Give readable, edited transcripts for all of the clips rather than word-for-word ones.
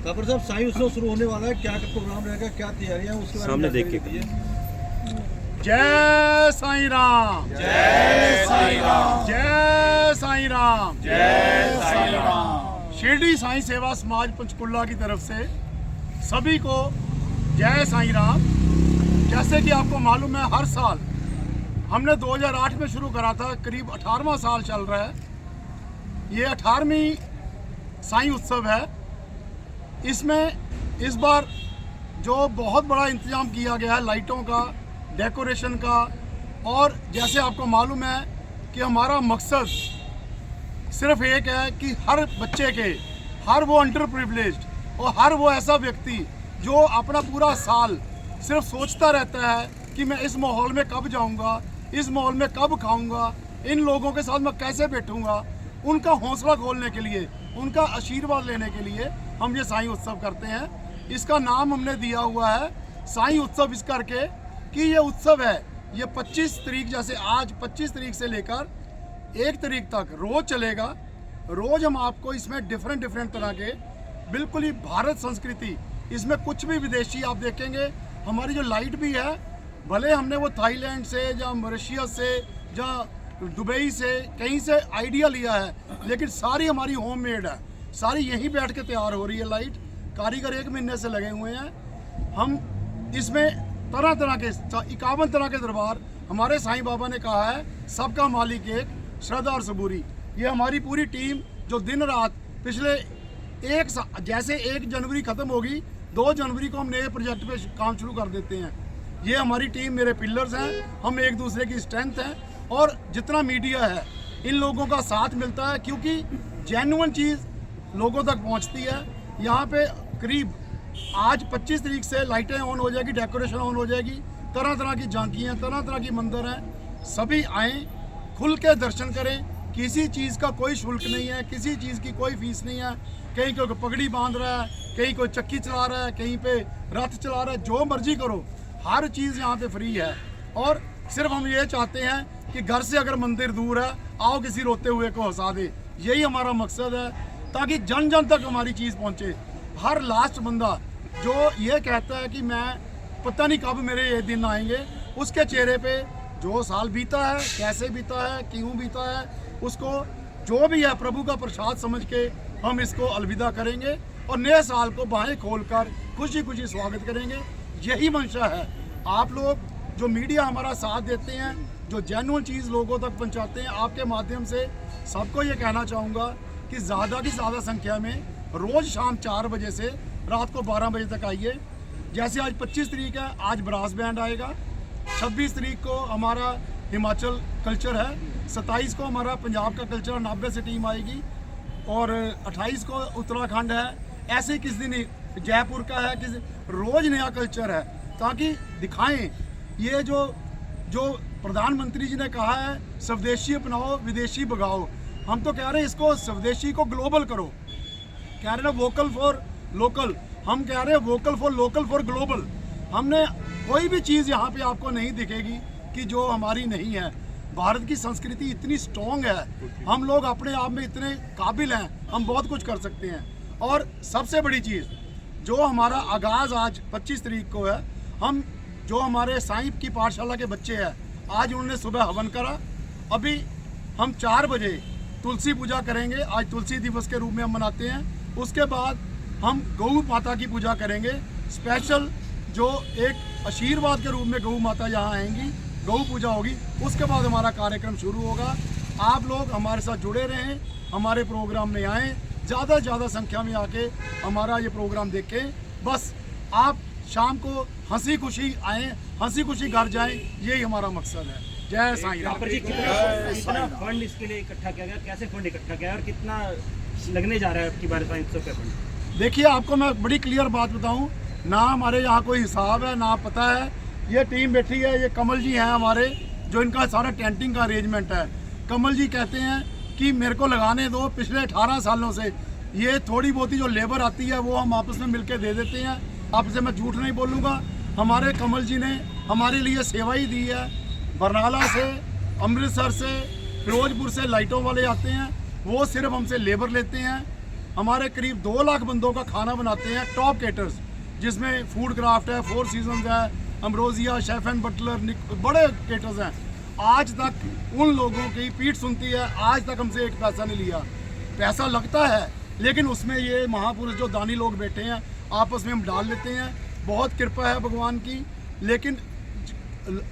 Copper साहब, साईं उत्सव शुरू होने वाला है, क्या प्रोग्राम रहेगा, क्या तैयारियां, उसके बारे में सामने देख के जय साईं राम, जय साईं राम, जय साईं राम, जय साईं राम। शिरडी साईं सेवा समाज पंचकुला की तरफ से सभी को जय साईं राम। जैसे कि आपको मालूम है, हर साल हमने 2008 में शुरू करा था, करीब 18वां साल चल रहा है। ये 18वीं साईं उत्सव है। इसमें इस बार जो बहुत बड़ा इंतजाम किया गया है लाइटों का, डेकोरेशन का, और जैसे आपको मालूम है कि हमारा मकसद सिर्फ एक है कि हर बच्चे के, हर वो अंडर प्रिविलेज्ड और हर वो ऐसा व्यक्ति जो अपना पूरा साल सिर्फ सोचता रहता है कि मैं इस माहौल में कब जाऊंगा, इस माहौल में कब खाऊंगा, इन लोगों के साथ मैं कैसे बैठूंगा, उनका हौसला खोलने के लिए, उनका आशीर्वाद लेने के लिए हम ये साईं उत्सव करते हैं। इसका नाम हमने दिया हुआ है साईं उत्सव इस करके कि ये उत्सव है, ये 25 तारीख, जैसे आज 25 तारीख से लेकर 1 तारीख तक रोज़ चलेगा। रोज़ हम आपको इसमें डिफरेंट तरह के, बिल्कुल ही भारत संस्कृति, इसमें कुछ भी विदेशी आप देखेंगे। हमारी जो लाइट भी है, भले हमने वो थाईलैंड से या मॉरिशस से या दुबई से कहीं से आइडिया लिया है, लेकिन सारी हमारी होममेड है, सारी यहीं बैठ के तैयार हो रही है। लाइट कारीगर 1 महीने से लगे हुए हैं। हम इसमें तरह तरह के 51 तरह के दरबार, हमारे साईं बाबा ने कहा है सबका मालिक एक, श्रद्धा और सबूरी। ये हमारी पूरी टीम जो दिन रात पिछले जैसे 1 जनवरी ख़त्म होगी, 2 जनवरी को हम नए प्रोजेक्ट पे काम शुरू कर देते हैं। ये हमारी टीम, मेरे पिलर्स हैं, हम एक दूसरे की स्ट्रेंथ हैं। और जितना मीडिया है, इन लोगों का साथ मिलता है, क्योंकि जेन्युइन चीज़ लोगों तक पहुंचती है। यहाँ पे करीब आज 25 तारीख से लाइटें ऑन हो जाएगी, डेकोरेशन ऑन हो जाएगी, तरह तरह की झांकियाँ, तरह तरह की मंदिर हैं। सभी आएँ, खुल के दर्शन करें। किसी चीज़ का कोई शुल्क नहीं है, किसी चीज़ की कोई फीस नहीं है। कहीं कोई पगड़ी बांध रहा है, कहीं कोई चक्की चला रहा है, कहीं पे रथ चला रहा है, जो मर्जी करो, हर चीज़ यहाँ पे फ्री है। और सिर्फ हम ये चाहते हैं कि घर से अगर मंदिर दूर है, आओ किसी रोते हुए को हंसा दे। यही हमारा मकसद है, ताकि जन जन तक हमारी चीज़ पहुँचे। हर लास्ट बंदा जो ये कहता है कि मैं पता नहीं कब मेरे ये दिन आएंगे, उसके चेहरे पे जो साल बीता है, कैसे बीता है, क्यों बीता है, उसको जो भी है प्रभु का प्रसाद समझ के हम इसको अलविदा करेंगे और नए साल को बाहें खोलकर खुशी खुशी स्वागत करेंगे। यही मंशा है। आप लोग जो मीडिया हमारा साथ देते हैं, जो जेन्युइन चीज़ लोगों तक पहुंचाते हैं, आपके माध्यम से सबको ये कहना चाहूँगा कि ज़्यादा की ज़्यादा संख्या में रोज़ शाम 4 बजे से रात को 12 बजे तक आइए। जैसे आज 25 तारीख है, आज ब्रास बैंड आएगा। 26 तारीख को हमारा हिमाचल कल्चर है, 27 को हमारा पंजाब का कल्चर नाभे से टीम आएगी, और 28 को उत्तराखंड है। ऐसे ही किस दिन जयपुर का है, किस रोज़ नया कल्चर है, ताकि दिखाएं ये जो प्रधानमंत्री जी ने कहा है, स्वदेशी अपनाओ विदेशी भगाओ। हम तो कह रहे हैं इसको स्वदेशी को ग्लोबल करो। कह रहे हैं वोकल फॉर लोकल, हम कह रहे हैं vocal for local for global. हमने कोई भी चीज़ यहाँ पे आपको नहीं दिखेगी कि जो हमारी नहीं है। भारत की संस्कृति इतनी स्ट्रॉन्ग है, हम लोग अपने आप में इतने काबिल हैं, हम बहुत कुछ कर सकते हैं। और सबसे बड़ी चीज़ जो हमारा आगाज़ आज 25 तारीख को है, हम जो हमारे साईं की पाठशाला के बच्चे हैं, आज उन्होंने सुबह हवन करा। अभी हम 4 बजे तुलसी पूजा करेंगे, आज तुलसी दिवस के रूप में हम मनाते हैं। उसके बाद हम गौ माता की पूजा करेंगे स्पेशल, जो एक आशीर्वाद के रूप में गौ माता यहाँ आएंगी, गौ पूजा होगी। उसके बाद हमारा कार्यक्रम शुरू होगा। आप लोग हमारे साथ जुड़े रहें, हमारे प्रोग्राम में आएँ, ज़्यादा से ज़्यादा संख्या में आके हमारा ये प्रोग्राम देखें। बस आप शाम को हंसी खुशी आएँ, हंसी खुशी घर जाएँ, यही हमारा मकसद है। जय साईं राम। कितना फंड इसके लिए इकट्ठा किया गया, कैसे फंड इकट्ठा किया और कितना लगने जा रहा है आपकी बार साईं उत्सव का फंड? देखिए, आपको मैं बड़ी क्लियर बात बताऊं, ना हमारे यहाँ कोई हिसाब है, ना पता है। ये टीम बैठी है, ये कमल जी हैं हमारे, जो इनका सारा टेंटिंग का अरेंजमेंट है। कमल जी कहते हैं कि मेरे को लगाने दो, पिछले 18 सालों से ये थोड़ी बहुत ही जो लेबर आती है वो हम आपस में मिलके दे देते हैं। आपसे मैं झूठ नहीं बोलूँगा, हमारे कमल जी ने हमारे लिए सेवा ही दी है। बरनाला से, अमृतसर से, फिरोजपुर से लाइटों वाले आते हैं, वो सिर्फ हमसे लेबर लेते हैं। हमारे करीब 2 लाख बंदों का खाना बनाते हैं टॉप केटर्स, जिसमें फूड क्राफ्ट है, 4 सीजन्स है, अम्ब्रोजिया, शेफ एंड बटलर, बड़े केटर्स हैं। आज तक उन लोगों की पीठ सुनती है, आज तक हमसे एक पैसा नहीं लिया। पैसा लगता है लेकिन उसमें ये महापुरुष जो दानी लोग बैठे हैं आपस में हम डाल लेते हैं। बहुत कृपा है भगवान की। लेकिन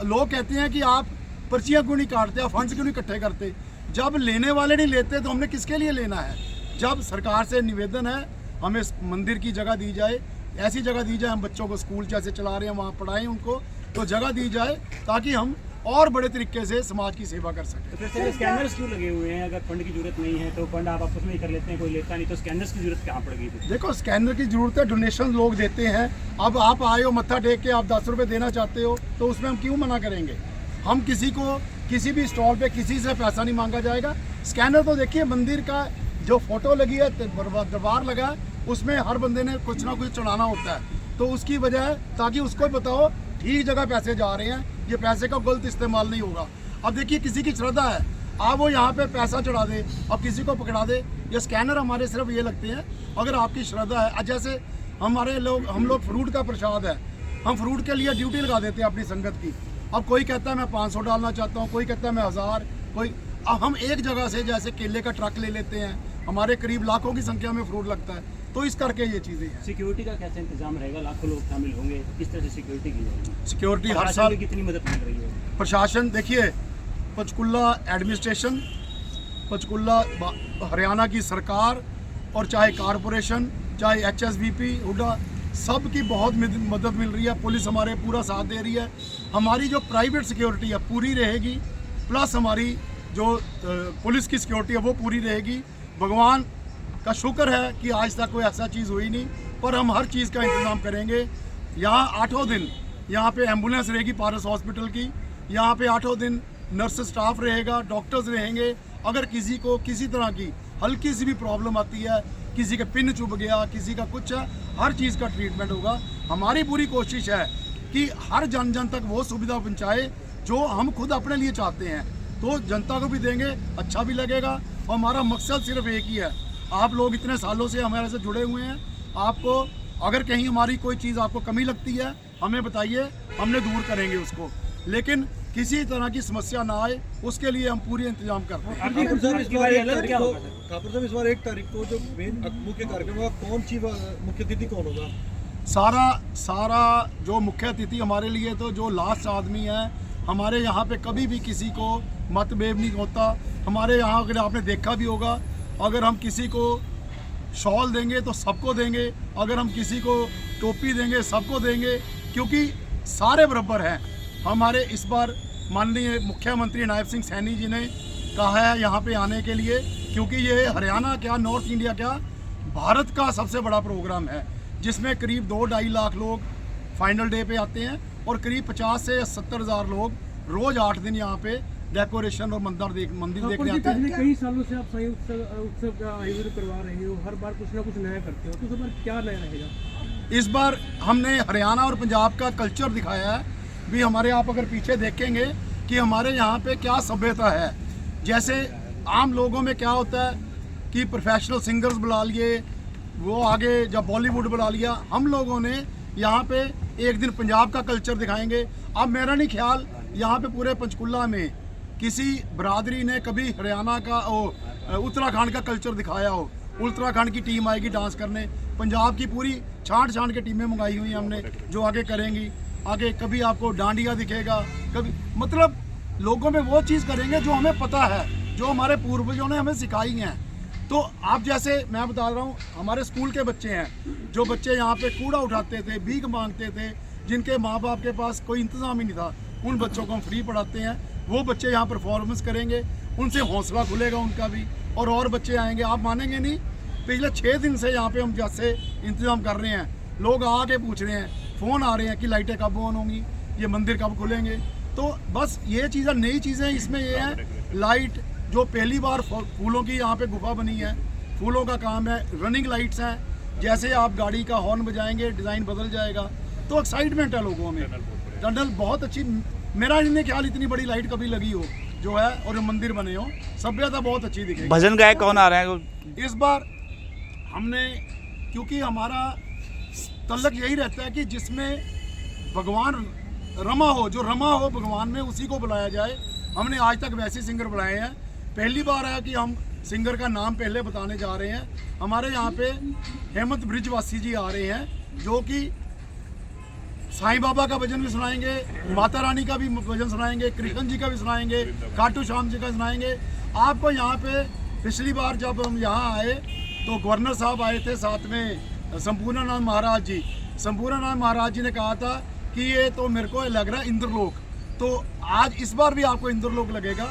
लोग कहते हैं कि आप पर्चियाँ क्यों नहीं काटते, आप फंड्स क्यों नहीं इकट्ठे करते। जब लेने वाले नहीं लेते तो हमने किसके लिए लेना है। जब सरकार से निवेदन है हमें मंदिर की जगह दी जाए, ऐसी जगह दी जाए, हम बच्चों को स्कूल जैसे चला रहे हैं वहाँ पढ़ाएं उनको, तो जगह दी जाए ताकि हम और बड़े तरीके से समाज की सेवा कर सकें। तो फिर सर स्कैनर्स क्यों लगे हुए हैं? अगर फंड की जरूरत नहीं है तो फंड आप आपस में ही कर लेते हैं, कोई लेता नहीं, तो स्कैनर्स की जरूरत कहाँ पड़ गई थी? देखो स्कैनर की जरूरत है, डोनेशन लोग देते हैं। अब आप आए हो मत्था टेक के आप 10 रुपये देना चाहते हो तो उसमें हम क्यों मना करेंगे। हम किसी को किसी भी स्टॉल पे किसी से पैसा नहीं मांगा जाएगा। स्कैनर तो देखिए मंदिर का जो फोटो लगी है, दरबार लगा है, उसमें हर बंदे ने कुछ ना कुछ चढ़ाना होता है, तो उसकी वजह है ताकि उसको बताओ ठीक जगह पैसे जा रहे हैं, ये पैसे का गलत इस्तेमाल नहीं होगा। अब देखिए किसी की श्रद्धा है, आप वो यहाँ पे पैसा चढ़ा दे और किसी को पकड़ा दे। ये स्कैनर हमारे सिर्फ ये लगते हैं अगर आपकी श्रद्धा है। जैसे हम लोग फ्रूट का प्रसाद है, हम फ्रूट के लिए ड्यूटी लगा देते हैं अपनी संगत की। अब कोई कहता है मैं 500 डालना चाहता हूँ, कोई कहता है मैं 1000, कोई। अब हम एक जगह से जैसे केले का ट्रक ले लेते हैं, हमारे करीब लाखों की संख्या में फ्रूट लगता है, तो इस करके ये चीज़ें हैं। सिक्योरिटी का कैसे इंतजाम रहेगा? लाखों लोग शामिल होंगे, किस तरह से सिक्योरिटी की जाएगी? सिक्योरिटी हर साल कितनी मदद मिल रही है? प्रशासन देखिए, पंचकुला एडमिनिस्ट्रेशन, पंचकुला हरियाणा की सरकार और चाहे कारपोरेशन, चाहे HSBP, हुडा, सब की बहुत मदद मिल रही है। पुलिस हमारे पूरा साथ दे रही है। हमारी जो प्राइवेट सिक्योरिटी है पूरी रहेगी, प्लस हमारी जो पुलिस की सिक्योरिटी है वो पूरी रहेगी। भगवान का शुक्र है कि आज तक कोई ऐसा चीज़ हुई नहीं, पर हम हर चीज़ का इंतज़ाम करेंगे। यहाँ 8 दिन यहाँ पे एम्बुलेंस रहेगी पारस हॉस्पिटल की, यहाँ पे 8 दिन नर्स स्टाफ रहेगा, डॉक्टर्स रहेंगे। अगर किसी को किसी तरह की हल्की सी भी प्रॉब्लम आती है, किसी के पिन चुभ गया, किसी का कुछ है, हर चीज़ का ट्रीटमेंट होगा। हमारी पूरी कोशिश है कि हर जन जन तक वो सुविधा पहुँचाए जो हम खुद अपने लिए चाहते हैं, तो जनता को भी देंगे, अच्छा भी लगेगा। और हमारा मकसद सिर्फ एक ही है, आप लोग इतने सालों से हमारे से जुड़े हुए हैं, आपको अगर कहीं हमारी कोई चीज़ आपको कमी लगती है हमें बताइए, हमने दूर करेंगे उसको, लेकिन किसी तरह की समस्या ना आए उसके लिए हम पूरी इंतजाम करते हैं। ठाकुर साहब इस बार 1 तारीख को जो मेन मुख्य कार्यक्रम होगा, कौन सी मुख्य अतिथि कौन होगा? सारा जो मुख्य अतिथि हमारे लिए तो जो लास्ट आदमी है, हमारे यहाँ पे कभी भी किसी को मतभेद नहीं होता। हमारे यहाँ अगर आपने देखा भी होगा, अगर हम किसी को शॉल देंगे तो सबको देंगे, अगर हम किसी को टोपी देंगे सबको देंगे, क्योंकि सारे बराबर हैं। हमारे इस बार माननीय मुख्यमंत्री नायब सिंह सैनी जी ने कहा है यहाँ पे आने के लिए, क्योंकि ये हरियाणा क्या नॉर्थ इंडिया क्या भारत का सबसे बड़ा प्रोग्राम है, जिसमें करीब 2-2.5 लाख लोग फाइनल डे पे आते हैं और करीब 50 से 70 हज़ार लोग रोज़ 8 दिन यहाँ पे डेकोरेशन और मंदिर देखने आते हैं। कई सालों से आप सही उत्सव का आयोजन करवा रहे हो, हर बार कुछ ना कुछ नया करते हो, तो इस बार क्या नया रहेगा? इस बार हमने हरियाणा और पंजाब का कल्चर दिखाया है भी। हमारे आप अगर पीछे देखेंगे कि हमारे यहाँ पे क्या सभ्यता है, जैसे आम लोगों में क्या होता है कि प्रोफेशनल सिंगर्स बुला लिए, वो आगे जब बॉलीवुड बुला लिया, हम लोगों ने यहाँ पे एक दिन पंजाब का कल्चर दिखाएंगे। अब मेरा नहीं ख्याल यहाँ पे पूरे पंचकुला में किसी बरादरी ने कभी हरियाणा का उत्तराखंड का कल्चर दिखाया हो। उत्तराखंड की टीम आएगी डांस करने, पंजाब की पूरी छांट के टीमें मंगाई हुई हैं हमने जो आगे करेंगी। आगे कभी आपको डांडिया दिखेगा, कभी मतलब लोगों में वो चीज़ करेंगे जो हमें पता है, जो हमारे पूर्वजों ने हमें सिखाई हैं। तो आप जैसे मैं बता रहा हूँ, हमारे स्कूल के बच्चे हैं, जो बच्चे यहाँ पे कूड़ा उठाते थे, भीख मांगते थे, जिनके माँ बाप के पास कोई इंतज़ाम ही नहीं था, उन बच्चों को हम फ्री पढ़ाते हैं। वो बच्चे यहाँ परफॉर्मेंस करेंगे, उनसे हौसला खुलेगा उनका भी, और बच्चे आएंगे। आप मानेंगे नहीं, पिछले 6 दिन से यहाँ पे हम जैसे इंतज़ाम कर रहे हैं, लोग आके पूछ रहे हैं, फ़ोन आ रहे हैं कि लाइटें कब ऑन होंगी, ये मंदिर कब खुलेंगे। तो बस ये चीज़ें नई चीज़ें इसमें ये हैं, लाइट जो पहली बार फूलों की यहाँ पे गुफा बनी है, फूलों का काम है, रनिंग लाइट्स हैं, जैसे आप गाड़ी का हॉर्न बजाएंगे डिज़ाइन बदल जाएगा, तो एक्साइटमेंट है लोगों में। टनल बहुत अच्छी, मेरा नहीं ख्याल इतनी बड़ी लाइट कभी लगी हो जो है, और मंदिर बने हो, सभ्यता बहुत अच्छी दिखेगी। भजन गायक कौन आ रहे हैं? इस बार हमने, क्योंकि हमारा तल्लक यही रहता है कि जिसमें भगवान रमा हो, जो रमा हो भगवान में, उसी को बुलाया जाए। हमने आज तक वैसे सिंगर बुलाए हैं। पहली बार है कि हम सिंगर का नाम पहले बताने जा रहे हैं। हमारे यहाँ पे हेमंत ब्रिजवासी जी आ रहे हैं, जो कि साईं बाबा का भजन भी सुनाएंगे, माता रानी का भी भजन सुनाएंगे, कृष्ण जी का भी सुनाएंगे, खाटू श्याम जी का सुनाएंगे। आपको यहाँ पे पिछली बार जब हम यहाँ आए तो गवर्नर साहब आए थे, साथ में संपूर्णानंद महाराज जी। संपूर्णानंद महाराज जी ने कहा था कि ये तो मेरे को लग रहा है इंद्रलोक। तो आज इस बार भी आपको इंद्रलोक लगेगा।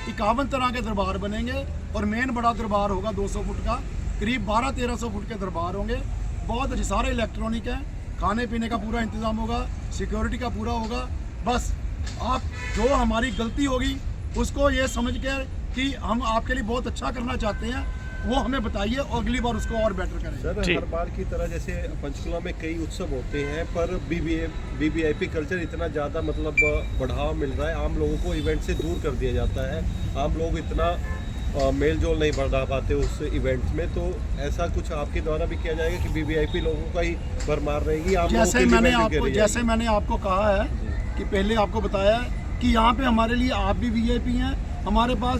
51 तरह के दरबार बनेंगे और मेन बड़ा दरबार होगा 200 फुट का, करीब 1200-1300 फुट के दरबार होंगे। बहुत अच्छे सारे इलेक्ट्रॉनिक हैं, खाने पीने का पूरा इंतज़ाम होगा, सिक्योरिटी का पूरा होगा। बस आप जो हमारी गलती होगी उसको ये समझ के कि हम आपके लिए बहुत अच्छा करना चाहते हैं, वो हमें बताइए और अगली बार उसको और बेटर करें। सर, हर बार की तरह जैसे पंचकुला में कई उत्सव होते हैं, पर वीवीआईपी कल्चर इतना ज़्यादा मतलब बढ़ावा मिल रहा है, आम लोगों को इवेंट से दूर कर दिया जाता है। आम लोग इतना मेल जोल नहीं बढ़ा पाते उस इवेंट में। तो ऐसा कुछ आपके द्वारा भी किया जाएगा कि वीवीआईपी लोगों का ही भरमार रहेगी? जैसे मैंने आपको कहा है कि पहले आपको बताया है कि यहाँ पे हमारे लिए आप भी वीआईपी हैं। हमारे पास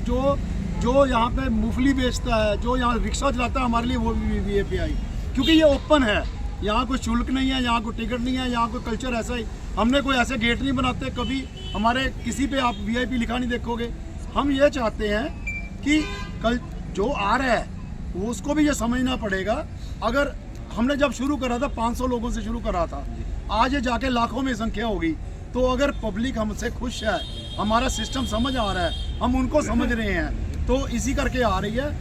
जो यहाँ पे मूंगफली बेचता है, जो यहाँ रिक्शा चलाता है, हमारे लिए वो भी वीआईपी आई, क्योंकि ये ओपन है। यहाँ कोई शुल्क नहीं है, यहाँ कोई टिकट नहीं है, यहाँ कोई कल्चर ऐसा ही। हमने कोई ऐसे गेट नहीं बनाते, कभी हमारे किसी पे आप वीआईपी लिखा नहीं देखोगे। हम ये चाहते हैं कि कल जो आ रहा है वो उसको भी ये समझना पड़ेगा। अगर हमने जब शुरू करा था 500 लोगों से शुरू करा था, आज ये जाके लाखों में संख्या होगी। तो अगर पब्लिक हमसे खुश है, हमारा सिस्टम समझ आ रहा है, हम उनको समझ रहे हैं, तो इसी करके आ रही है।